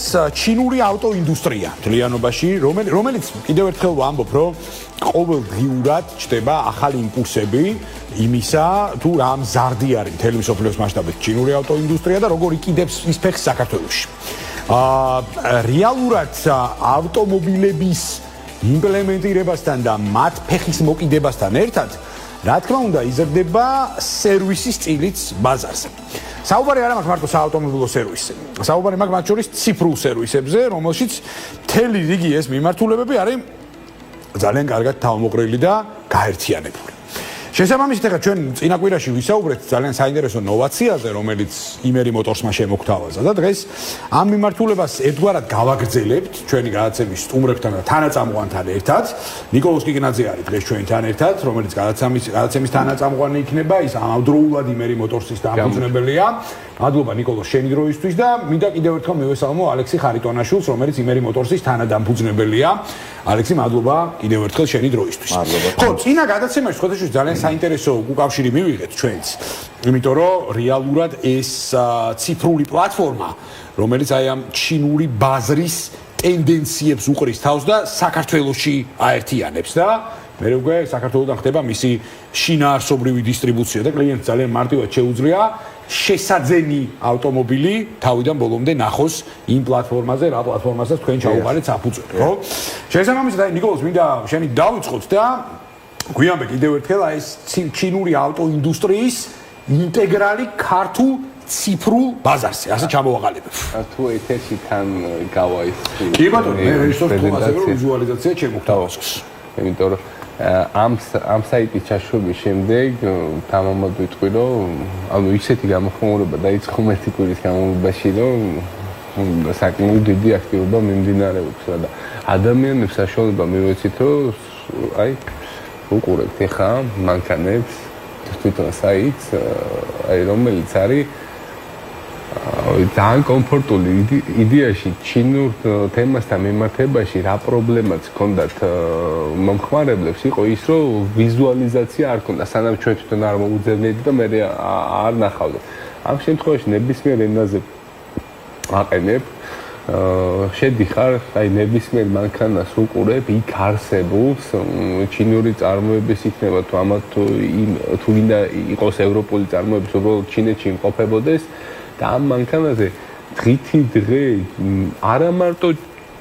ჩინური ავტოინდუსტრია მთლიანობაში, რომელიც კიდევ ერთხელ ვამბობ, რომ ყოველდღიურად ჩდება ახალი იმპულსები იმისა, თუ რა მზარდი არის მთელი მსოფლიოს მასშტაბით ჩინური ავტოინდუსტრია და როგორ იკიდებს ის ფეხს საქართველოში. რეალურად ავტომობილების იმპლემენტირებასთან და მათ ფეხის მოკიდებასთან ერთად, რა თქმა უნდა, იზრდება სერვისის წილიც ბაზარზე. საუბარი არ მაქვს მარტო საავტომობილო სერვისზე. საუბარი მაქვს მათ შორის ციფრულ სერვისებზე, რომელშიც მთელი რიგი ეს მიმართულებები არის ძალიან კარგად თავმოყრილი და გაერთიანებული. შესაბამისად, ახლა ჩვენ წინა კვირაში ვისაუბრეთ ძალიან საინტერესო ნოვაციაზე, რომელიც იმერი მოტორსმა შემოგთავაზა და დღეს ამ მიმართულებას ერთგვარად გავაგრძელებთ ჩვენი გადაცემის სტუმრებთან და თანაწამყვანთან ერთად. ნიკოლოზ კიკნაძე არის დღეს ჩვენთან ერთად, რომელიც გადაცემის თანაწამყვანი იქნება, ის ამავდროულად იმერი მოტორსის დამფუძნებელია. მადლობა ნიკოლოზ შენი დროისთვის და მინდა კიდევ ერთხელ მივესალმო ალექსი ხარიტონაშვილს, რომელიც იმერი მოტორსის თანადამფუძნებელია. ალექსი, მადლობა კიდევ ერთხელ შენი დროისთვის. ხო, წინა გადაცემაში ხოთეში ძალიან საინტერესო უკავშირი მივიღეთ ჩვენც. იმიტომ რომ რეალურად ეს ციფრული პლატფორმა, რომელიც აი ამ ჩინური ბაზრის ტენდენციებს უყრის თავს და საქართველოში აერთიანებს და მე უკვე საქართველოსთან ხდება მისი შინაარსობრივი დისტრიბუცია და კლიენტს ძალიან მარტივად შეუძლია შესაძენი ავტომობილი თავიდან ბოლომდე ნახოს იმ პლატფორმაზე, რა პლატფორმაზეც თქვენ ჩაუყარეთ საფუძველი, ხო? შესაბამისად, აი ნიკოლოზ, მინდა შენი დავიწყოთ და გვიანბე კიდევ ერთხელ აი ეს ჩინური ავტოინდუსტრიის ინტეგრალი ქართულ ციფრულ ბაზარზე, ასე ჩამოვაყალიბებ. თუ ეთერში თან გავა ის. კი ბატონო, მე რეჟისორს ვიზუალიზაცია შემოგთავაზეს. იმიტომ რომ ამ საიტის ჩაშვების შემდეგ თამამად ვიტყვი, რომ ანუ ისეთი გამოხმაურება დაიწყო ერთი კვირის განმავლობაში, რომ საკმაოდ დიდი აქტივობა მიმდინარეობს და ადამიანებს საშუალება მივეცით, რომ აი უყურებთ ახლა მანქანებს თვითონ საიტს, აი რომელიც არის ძალიან კომფორტული იდეაში ჩინურ თემასთან მიმართებაში რა პრობლემაც ჰქონდათ მომხმარებლებს იყო ის რომ ვიზუალიზაცია არ ჰქონდა სანამ ჩვენ თვითონ არ მოუძებნით და მე არ ნახავდით ამ შემთხვევაში ნებისმიერ ენაზე აყენებ შედიხარ აი ნებისმიერ მანქანას უყურებ იქ არსებობს ჩინური წარმოების იქნება თუ ამათ თუ გინდა იყოს ევროპული წარმოების უბრალოდ ჩინეთში იმყოფებოდეს და ამ მანქანაზე დღითი დღე არა მარტო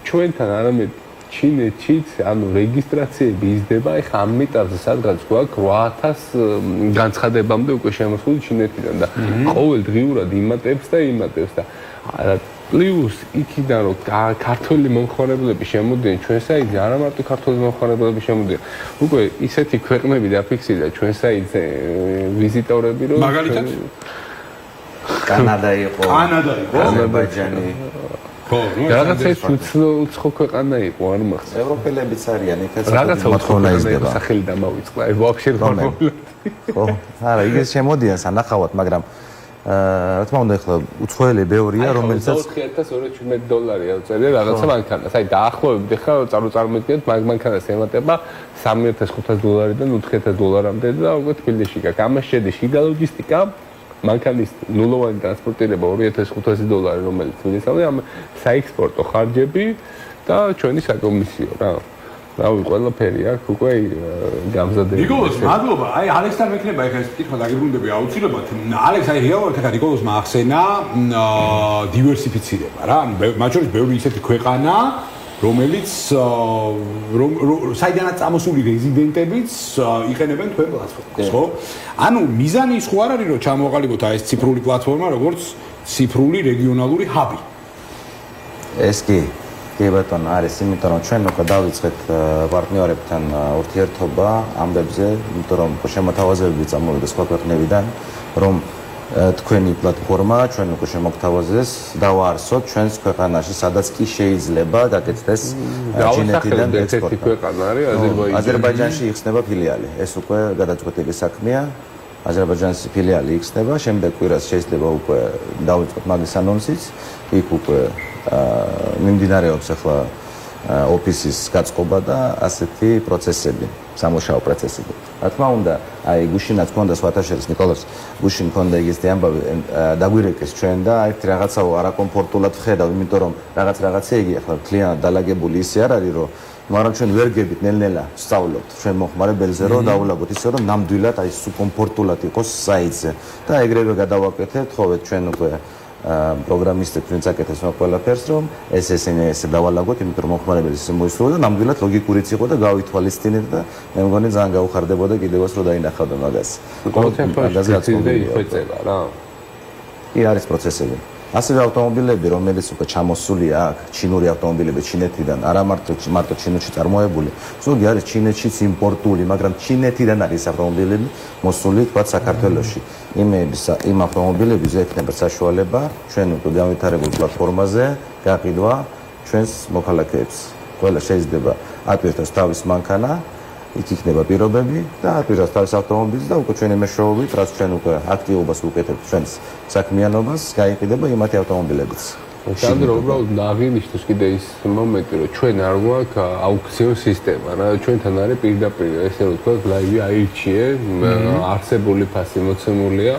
ჩვენთან, არამედ ჩინეთშიც, ანუ რეგისტრაციები იზრდება, ეხლა ამ მეტარზე სადღაც გვაქვს 8000 განცხადებამდე უკვე შემოსული ჩინეთიდან და ყოველდღიურად იმატებს და პლუს იქიდან რომ ქართული მომხმარებლები შემოდიან ჩვენ საიტზე, არა მარტო ქართული მომხმარებლები შემოდიან, უკვე ისეთი ქვეყნები დაფიქსირდა ჩვენ საიტზე ვიზიტორები, რომ მაგალითად კანადა იყო, აზერბაიჯანი. ხო, რაღაცა უცხო ქვეყანა იყო, არ მახსოვს. ევროპელებიც არიან, იქაც მოთხოვნა იზრდება. სახელი დამავიწყდა, ვაფშე ნორმალურად. ხო, არა, იგივე შემოდიან სანახავად, მაგრამ რა თქმა უნდა, ახლა უცხოელი ბევრია, რომელსაც $4217 წერია რაღაცა მანქანას. აი დაახლოებით ახლა წარმოიდგინეთ, მანქანას ემატება $3500-დან $4000-მდე და უკვე თბილისში გაქვს. ამას შედის შიგა ლოგისტიკა მანქანის ნულოვანი ტრანსპორტირება $2500, რომელიც მისავე ამ საექსპორტო ხარჯები და ჩვენი საკომისიო რა. რავი, ყველაფერი აქვს უკვე გამზადებული. ნიკოლოზ, მადლობა. აი ალექსთან მექნება ეხლა ეს კითხვა დაგიბრუნდები აუცილებლად. ალექს აი რეალურად ეხლა ნიკოლოზმა ახსენა დივერსიფიცირება რა. მათ შორის ბევრი ისეთი ქვეყანა რომელიც საიდანაც წამოსული რეზიდენტებიც იყენებენ თქვენ პლატფორმას, ხო? ანუ მიზანი ის ხო არ არის რომ ჩამოაყალიბოთ აი ეს ციფრული პლატფორმა, როგორც ციფრული რეგიონალური ჰაბი. ეს კი ბატონო არის, იმიტომ რომ ჩვენ უკვე დავიწყეთ პარტნიორებთან ურთიერთობა ამბებზე, იმიტომ რომ შემოთავაზებები წამოვიდა სხვა ქვეყნებიდან, რომ თქვენი პლატფორმა ჩვენ უკვე შემოგთავაზეს დავაარსოთ ჩვენს ქვეყანაში, სადაც კი შეიძლება გაკეთდეს ჩინეთიდან ექსპორტი. ქვეყანა არის აზერბაიჯანში იხსნება ფილიალი. ეს უკვე გადაწყვეტილი საქმეა. აზერბაიჯანის ფილიალი იხსნება, შემდეგ კვირას შეიძლება უკვე დავიწყოთ მაგის ანონსიც. იქ უკვე მიმდინარეობს ახლა ოფისის გაწყობა და ასეთი პროცესები, სამუშაო პროცესები. რა თქმა უნდა, აი გუშინაც ქონდა სვათაშერის ნიკოლას გუშინ ქონდა იგივე ამბავი დაგვირეკეს ჩვენ და აი რაღაცაო არაკომფორტულად ვხედავ, იმიტომ რომ რაღაცა იგი ახლა კლიანტ დალაგებული ისე არ არის, რომ მაგრამ ჩვენ ვერ გებით ნელ-ნელა ვსწავლობთ ჩვენ მოხმარებელზე რომ დაულაგოთ ისე რომ ნამდვილად აი სუკომფორტულად იყოს საიტზე და ეგრევე გადავაკეთებთ ხოლმე ჩვენ უკვე პროგრამისტებს ვინც აკეთებს ყველაფერს რომ ესე დავალაგოთ იმიტომ რომ მოხმარებელი ისე მოისურვა და ნამდვილად ლოგიკურიც იყო და გავითვალისწინეთ და მე მგონი ძალიან გაუხარდებოდა კიდევაც რომ დაინახავდა მაგას იხვეწება რა კი არის პროცესები ასევე ავტომობილები რომელიც უკვე ჩამოსულია აქ ჩინური ავტომობილები ჩინეთიდან არა მარტო ჩინეთში წარმოებული ზოგი არის ჩინეთშიც იმპორტული მაგრამ ჩინეთიდან არის ავტომობილები მოსული თქვა საქართველოში იმ ავტომობილების ექნება საშუალება ჩვენ უკვე განვითარებულ პლატფორმაზე გაყიდვა ჩვენს მოქალაქეებს ყველა შეიძლება აპიროს თავის მანქანა იქ იქნება პირობები და აპიროს თავის ავტომობილს და უკვე ჩვენი მეშვეობით რაც ჩვენ უკვე აქტივობას ვუკეთებთ ჩვენს საქმიანობას გაიყიდება იმათი ავტომობილებიც სანდრო უბრალოდ აღინიშნოს კიდე ის მომენტი რომ ჩვენ არ გვაქვს აუქციო სისტემა რა ჩვენთან არის პირდაპირ ესე რომ თქვა ლაივი აირჩიე არსებული ფასი მოცემულია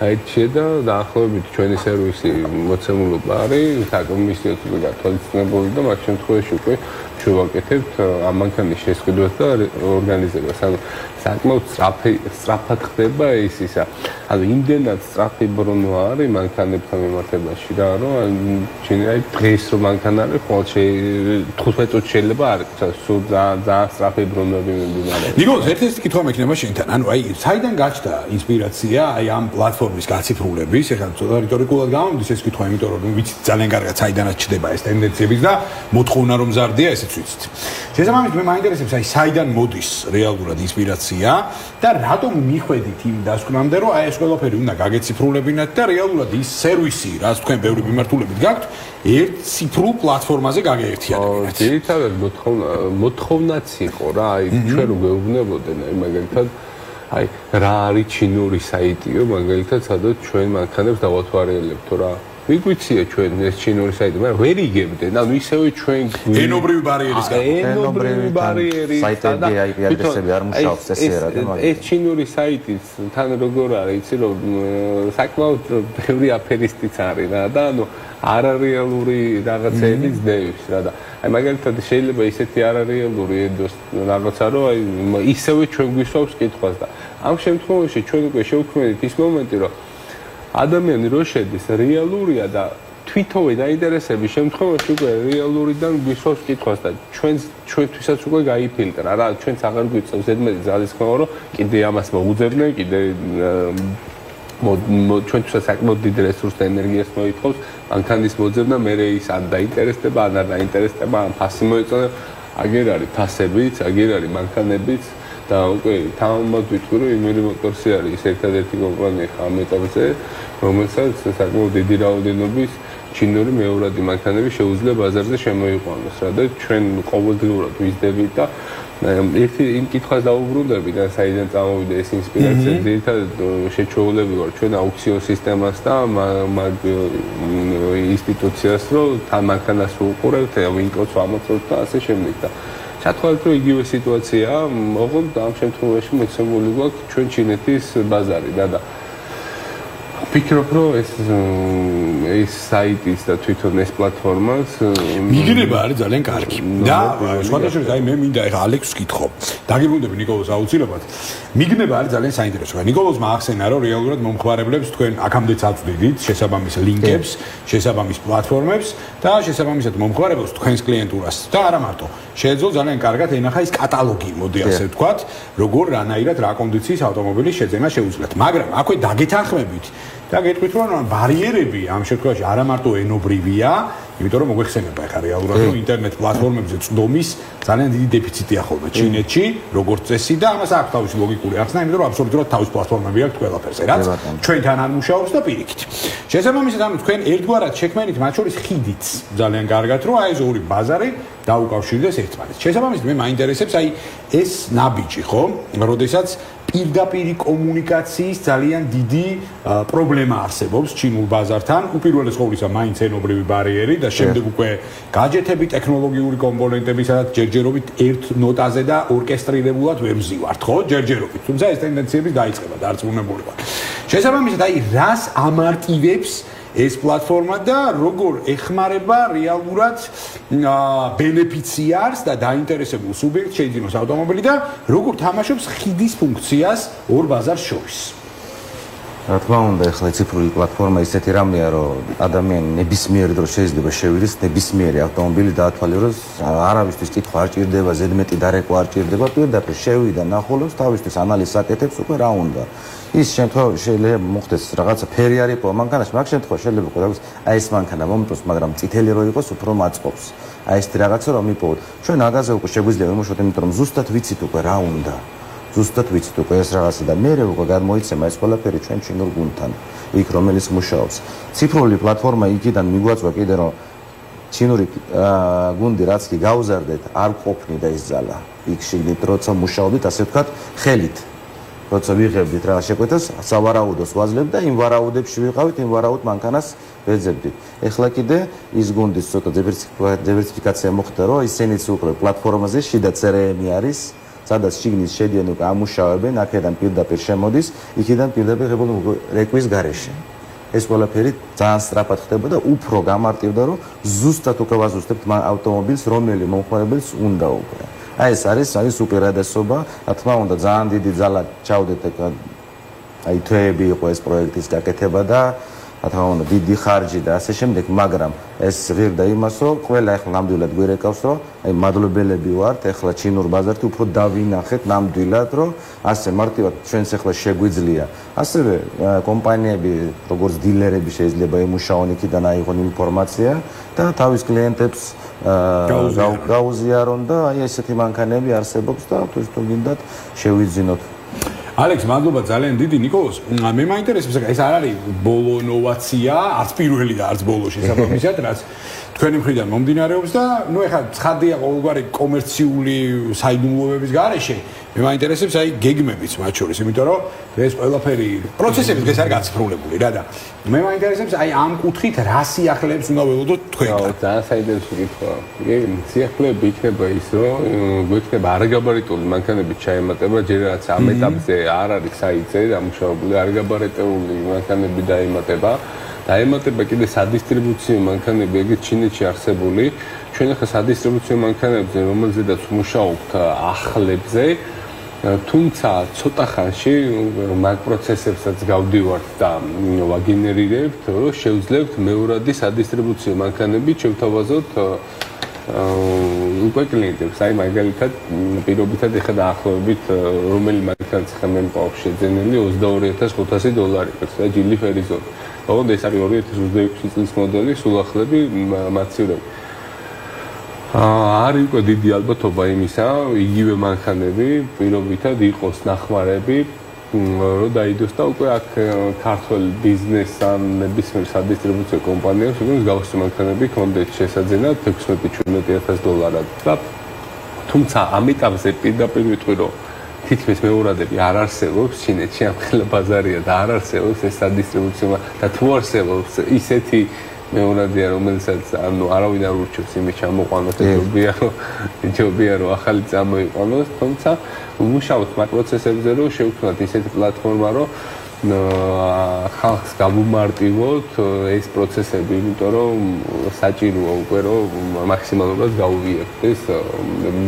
აირჩიე და დაახლოებით ჩვენი სერვისი მოცემულობა არის საკომისიო გათვალისწინებული და მაგ შემთხვევაში უკვე შევაკეთებთ ამ მანქანის შესყიდვას და ორგანიზებას. ანუ საკმაოდ სწრაფად ხდება ის ისა. ანუ იმდენად სწრაფი ბრუნვა არის მანქანებთან მიმართებაში რა, რომ აი დღეს რომ მანქანა არის, ხოლმე 15 წუთი შეიძლება არის, სულ ძალიან სწრაფი ბრუნვები მიმდინარეობს. ნიკოლოზ, ერთ-ერთი კითხვა მექნება შენთან. ანუ აი საიდან გაჩნდა ინსპირაცია აი ამ პლატფორმის გაციფრულების? ეხლა ცოტა რიტორიკულად გამომდის ეს კითხვა, იმიტომ რომ ვიცით ძალიან კარგად საიდანაც ჩდება ეს ტენდენციები და მოთხოვნა რომ ზარდია ესეც ვიცით. შესაბამისად მე მაინტერესებს აი საიდან მოდის რეალურად ინსპირაცია და რატომ მიხვედით იმ დასკვნამდე რომ აი ეს ყველაფერი უნდა გაგეციფრულებინათ და რეალურად ის სერვისი რაც თქვენ ბევრი მიმართულებით გაქვთ ერთ ციფრულ პლატფორმაზე გაგეერთიანებინათ. ძირითადად მოთხოვნაც იყო რა აი ჩვენ რო გვეუბნებოდნენ აი მაგალითად აი რა არის ჩინური საიტიო მაგალითად სადაც ჩვენ მანქანებს დავათვალიერებთ რა მიგვიცია ჩვენ ეს ჩინური საიტი, მაგრამ ვერ იგებდნენ. ანუ ისევე ჩვენ ენობრივი ბარიერის ბარიერი საიტები აი ადრესები არ მუშაობს ესე რა და მაგალითად ეს ჩინური საიტიც თან როგორ არის, იცი რომ საკმაოდ ბევრი აფერისტიც არის რა და ანუ არარეალური რაღაცები ძნელს რა და აი მაგალითად შეიძლება ისეთი არარეალური ედოს რაღაცა რომ აი ისევე ჩვენ გვისვავს კითხვას და ამ შემთხვევაში ჩვენ უკვე შევქმნით ის მომენტი რომ ადამიანი რო შედის რეალურია და თვითოვე დაინტერესების შემთხვევაში უკვე რეალურიდან გვისვავს კითხვას და ჩვენთვისაც უკვე გაიფილტრა რა ჩვენც აღარ გვიწევს ზედმეტი ძალისხმევა რომ კიდე ამას მოუძებნე კიდე ჩვენთვისაც საკმაოდ დიდ რესურსს და ენერგიას მოითხოვს მანქანის მოძებნა მე ის ან დაინტერესდება ან არ დაინტერესდება ან ფასი მოეწონა აგერ არის ფასებიც აგერ არის მანქანებიც და უკვე თამამად ვიტყვი რომ იმერი მოტორსი არის ერთადერთი კომპანია ამ ეტაპზე რომელსაც საკმაოდ დიდი რაოდენობის ჩინური მეორადი მანქანები შეუძლია ბაზარზე შემოიყვანოს რა და ჩვენ ყოველდღიურად ვიზდებით და ერთი იმ კითხვას დაუბრუნდები და საიდან წამოვიდა ეს ინსპირაცია ძირითადად შეჩვეულები ვარ ჩვენ აუქციო სისტემას და მაგ ინსტიტუციას რომ თან მანქანას უყურებთ ვინკოს ამოწევთ და ასე შემდეგ და ჩათვალეთ რომ იგივე სიტუაციაა ოღონდ ამ შემთხვევაში მოცემული გვაქვს ჩვენ ჩინეთის ბაზარი და ვფიქრობ რომ ეს საიტის და თვითონ ეს პლატფორმას მიგნება არის ძალიან კარგი და სხვადასხვა აი მე მინდა ეხა ალექსს ვკითხო დაგიბრუნდები ნიკოლოზ აუცილებლად მიგნება არის ძალიან საინტერესო ნიკოლოზმა ახსენა რომ რეალურად მომხმარებლებს თქვენ აქამდეც აწვდით შესაბამის ლინკებს შესაბამის პლატფორმებს და შესაბამისად მომხმარებელს თქვენს კლიენტურას და არა მარტო შეეძლო ძალიან კარგად ენახა ის კატალოგი მოდი ასე ვთქვათ როგორ რანაირად რა კონდიციის ავტომობილის შეძენა შეუძლიათ მაგრამ აქვე დაგეთანხმებით და გეტყვით რომ ბარიერები ამ შემთხვევაში არა მარტო ენობრივია, იმიტომ რომ მოგვეხსენება ახლა რეალურად რომ ინტერნეტ პლატფორმებზე წდომის ძალიან დიდი დეფიციტია ხოლმე ჩინეთში, როგორც წესი და ამას აქვს თავისი ლოგიკური ახსნა, იმიტომ რომ აბსოლუტურად თავის პლატფორმები აქვს ყველაფერზე, რაც ჩვენთან არ მუშაობს და პირიქით. შესაბამისად, ანუ თქვენ ერთგვარად შექმნით მათ შორის ხიდიც ძალიან კარგად, რომ აი ეს ორი ბაზარი დაუკავშირდეს ერთმანეთს. შესაბამისად, მე მაინტერესებს აი ეს ნაბიჯი, ხო? როდესაც პირდაპირი კომუნიკაციის ძალიან დიდი პრობლემა არსებობს ჩინურ ბაზართან, უპირველეს ყოვლისა მაინც ენობრივი ბარიერი და შემდეგ უკვე გაჯეთები, ტექნოლოგიური კომპონენტები, სადაც ჯერჯერობით ერთ ნოტაზე და ორკესტრირებულად ვერ ვზივართ, ხო? ჯერჯერობით. თუმცა ეს ტენდენციები დაიწყება დარწმუნებული ვარ. შესაბამისად, აი რას ამარტივებს ეს პლატფორმა და როგორ ეხმარება რეალურად ბენეფიციარს და დაინტერესებულ სუბიექტს შეიძინოს ავტომობილი და როგორ თამაშობს ხიდის ფუნქციას ორ ბაზარს შორის. რა თქმა უნდა, ახლა ციფრული პლატფორმა ისეთი რამეა, რომ ადამიანი ნებისმიერი დრო შეიძლება შევიდეს ნებისმიერი ავტომობილი დაათვალიეროს, არავისთვის კითხვა არ ჭირდება, ზედმეტი დარეკვა არ ჭირდება, პირდაპირ შევიდა, ნახულობს, თავისთვის ანალიზს აკეთებს, უკვე რა უნდა. ის შემთხვევაში შეიძლება მოხდეს რაღაცა ფერი არ იყო მანქანაში, მაგ შემთხვევაში შეიძლება ყოლას აი ეს მანქანა მომწონს, მაგრამ წითელი რო იყოს, უფრო მაწყობს. აი ეს რაღაცა რომ მიპოვოთ. ჩვენ აგაზე უკვე შეგვიძლია ვიმუშაოთ, იმიტომ რომ ზუსტად ვიცით უკვე რა უნდა. ზუსტად ვიცით უკვე ეს რაღაცა და მე უკვე გადმოიცემა ეს ყველაფერი ჩვენ ჩინურ გუნდთან, იქ რომელიც მუშაობს. ციფრული პლატფორმა იქიდან მიგვაწვა კიდე რომ ჩინური გუნდი რაც კი გავზარდეთ, არ ყოფნიდა ის ძალა. იქ შეგდით, როცა მუშაობდით, ასე ვთქვათ, ხელით. როცა ვიღებდით რა შეკვეთას, სავარაუდოს ვაძლევთ და იმ ვარაუდებში ვიყავით, იმ ვარაუდ მანქანას ვეძებდით. ეხლა კიდე ის გუნდის ცოტა დივერსიფიკაცია მოხდა, რომ ისინიც უკვე პლატფორმაზე შიდა CRM-ი არის, სადაც შიგნით შედიან უკვე ამუშავებენ, აქედან პირდაპირ შემოდის, იქიდან პირდაპირ ღებულობ რეკვის გარეშე. ეს ყველაფერი ძალიან სწრაფად ხდება და უფრო გამარტივდა, რომ ზუსტად უკვე ვაზუსტებთ ავტომობილს, რომელი მომხმარებელს უნდა უკვე. აი ეს არის უპირატესობა, რა თქმა უნდა, ძალიან დიდი ძალა ჩავდეთ აი თვეები იყო ეს პროექტის გაკეთება და რა თქმა უნდა, დიდი ხარჯი და ასე შემდეგ, მაგრამ ეს ღირდა იმას, რომ ყველა ახლა ნამდვილად გვირეკავს, რომ აი მადლობელები ვართ, ახლა ჩინურ ბაზარში უფრო დავინახეთ ნამდვილად, რომ ასე მარტივად ჩვენს ახლა შეგვიძლია. ასევე კომპანიები, როგორც დილერები შეიძლება იმუშაონ იქიდან აიღონ ინფორმაცია და თავის კლიენტებს გაუზიარონ და აი ესეთი მანქანები არსებობს და თუ გინდათ შევიძინოთ. ალექს, მადლობა ძალიან დიდი ნიკოლოს. მე მაინტერესებს ეს არ არის ბოლო ინოვაცია, არც პირველი და არც ბოლო შესაბამისად, რაც თქვენი მხრიდან მომდინარეობს და ნუ ეხლა ცხადია ყოველგვარი კომერციული საიდუმლოების გარეშე. მე მაინტერესებს აი გეგმებიც მათ შორის, იმიტომ რომ ეს ყველაფერი პროცესები დღეს არ გაციფრულებული რა და მე მაინტერესებს აი ამ კუთხით რა სიახლეებს უნდა ველოდოთ თქვენ. ძალიან საინტერესო კითხვაა. სიახლეები იქნება ის, რომ გვექნება არაგაბარიტული მანქანები ჩაემატება, ჯერ რაც ამ ეტაპზე არ არის საიტზე დამუშავებული არაგაბარიტული მანქანები დაემატება. დაემატება კიდე სადისტრიბუციო მანქანები, ეგეც ჩინეთში არსებული. ჩვენ ახლა სადისტრიბუციო მანქანებზე, რომელზედაც მუშაობთ ახლებზე, თუმცა ცოტა ხანში მაგ პროცესებსაც გავდივართ და ვაგენერირებთ, რომ შევძლებთ მეორადი სადისტრიბუციო მანქანები შევთავაზოთ უკვე კლიენტებს. აი მაგალითად პირობითად ეხლა დაახლოებით რომელი მანქანაც ხა მე მყავს შეძენილი $22,500 და ჯილი ფერიზონი. ოღონდ ეს არის 2026 წლის მოდელი, სულ ახლები მაცივრები. არის უკვე დიდი ალბათობა იმისა, იგივე მანქანები პირობითად იყოს ნახმარები, რომ დაიდოს და უკვე აქ ქართულ ბიზნეს ან ნებისმიერ სადისტრიბუციო კომპანიებს უკვე მსგავსი მანქანები კონდეთ შესაძენად $16,000-17,000 და თუმცა ამ ეტაპზე პირდაპირ ვიტყვი, რომ თითქმის მეორადები არ არსებობს ჩინეთში, ამ ხელა ბაზარია და არ არსებობს ეს სადისტრიბუციო და თუ არსებობს ისეთი მეორადია, რომელსაც ანუ არავინ არ ურჩევს იმის ჩამოყვანოს, ჯობია რომ ახალი წამოიყვანოს, თუმცა ვმუშაობთ მაგ პროცესებზე, რომ შევქმნათ ისეთი პლატფორმა, რომ ხალხს გავუმარტივოთ ეს პროცესები, იმიტომ რომ საჭიროა უკვე რომ მაქსიმალურად გაუვიებთ ეს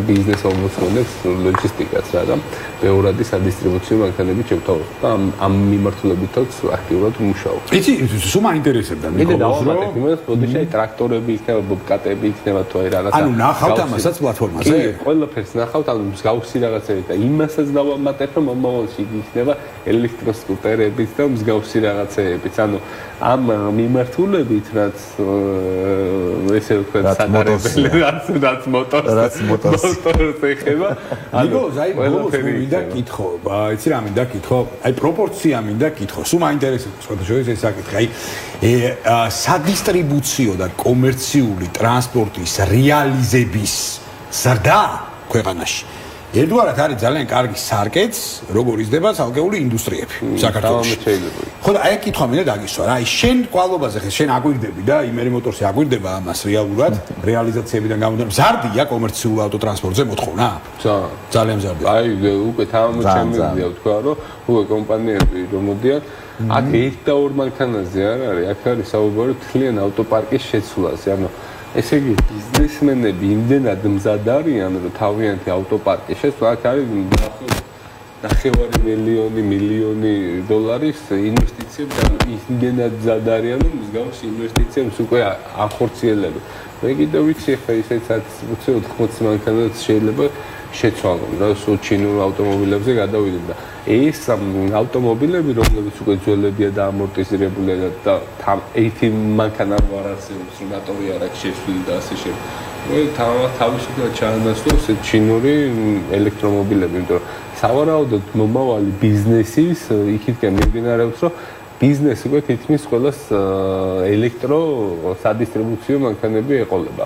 ბიზნეს ომბუდსმენებს ლოჯისტიკას რა და მეორადი სადისტრიბუციო მანქანები შევთავაზოთ და ამ მიმართულებითაც აქტიურად ვმუშაობთ. იცი, სულ მაინტერესებდა ნიკოლოს, რომ იმას ბოდიში ტრაქტორები იქნება, ბობკატები იქნება თუ აი რაღაცა. ანუ ნახავთ ამასაც პლატფორმაზე? კი, ყველაფერს ნახავთ, ანუ მსგავსი რაღაცები და იმასაც დავამატებ, რომ მომავალში იქნება ელექტროსკუტერი ფირფირებით და მსგავსი რაღაცეებით. ანუ ამ მიმართულებით, რაც ესე ვქოთ, საგარეებელი რაც მოტორს ეხება. ანუ ზაი ბოლოს მინდა კითხო, იცი რა მინდა კითხო? აი პროპორცია მინდა კითხო. სულ მაინტერესებს სხვადასხვა ეს საკითხი. აი სადისტრიბუციო და კომერციული ტრანსპორტის რეალიზების ზრდა ქვეყანაში ერთგვარად არის ძალიან კარგი სარკეც, როგორ იზრდება ცალკეული ინდუსტრიები საქართველოში. ხო და აი კითხვა მინდა დაგისვა რა, აი შენ კვალობაზე ხე შენ აგვირდები და იმერი მოტორსი აგვირდება ამას რეალურად რეალიზაციებიდან გამომდინარე მზარდია კომერციულ ავტოტრანსპორტზე მოთხოვნა? ძალიან მზარდია. აი უკვე თამამოჩემია ვთქვა რომ უკვე კომპანიები რომ მოდიან აქ ერთ და ორ მანქანაზე არ არის, აქ არის საუბარი თლიან ავტოპარკის შეცვლაზე, ანუ ესე იგი ბიზნესმენები იმდენად მზად არიან რომ თავიანთი ავტოპარკი შეცვლა აქ არის ნახევარი მილიონი დოლარის ინვესტიციები და იმდენად მზად არიან რომ მსგავს ინვესტიციებს უკვე ახორციელებს. მე კიდევ ვიცი ხა ისეც 80 მანქანაც შეიძლება შეცვალონ და სულ ჩინურ ავტომობილებზე გადავიდნენ და ეს ავტომობილები რომლებიც უკვე ძველებია და ამორტიზირებულია და ერთი მანქანა არ არსებობს რომ ნატორი არ აქვს შეცვლილი და ასე შემდეგ. თავისუფლად ჩაანაცვლოს ჩინური ელექტრომობილები, იმიტომ რომ სავარაუდოდ მომავალი ბიზნესის იქითკენ მიმდინარეობს, რომ ბიზნესი უკვე თითქმის ყველას ელექტრო სადისტრიბუციო მანქანები ეყოლება.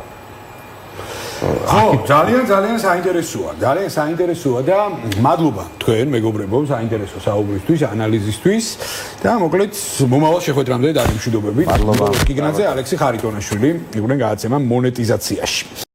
ხო, ძალიან საინტერესოა. ძალიან საინტერესოა და მადლობა თქვენ მეგობრებო, საინტერესო საუბრისთვის, ანალიზისთვის და მოკლედ მომავალ შეხვედრამდე დამშვიდობებით. მადლობა. გიგნაძე, ალექსი ხარიტონაშვილი, იყვნენ გადაცემა მონეტიზაციაში.